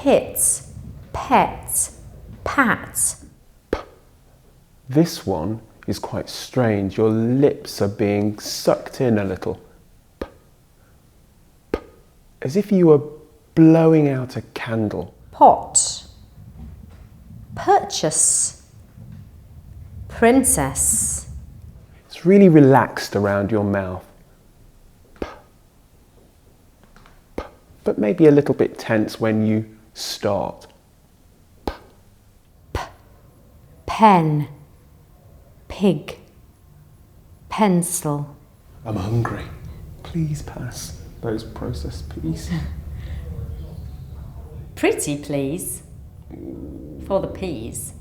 pit, pet, pat. This one is quite strange. Your lips are being sucked in a little. As if you were blowing out a candle. Pot, purchase, princess. It's really relaxed around your mouth. But maybe a little bit tense when you start. Pen, pig, pencil. I'm hungry. Please pass those processed peas. Pretty please, for the peas.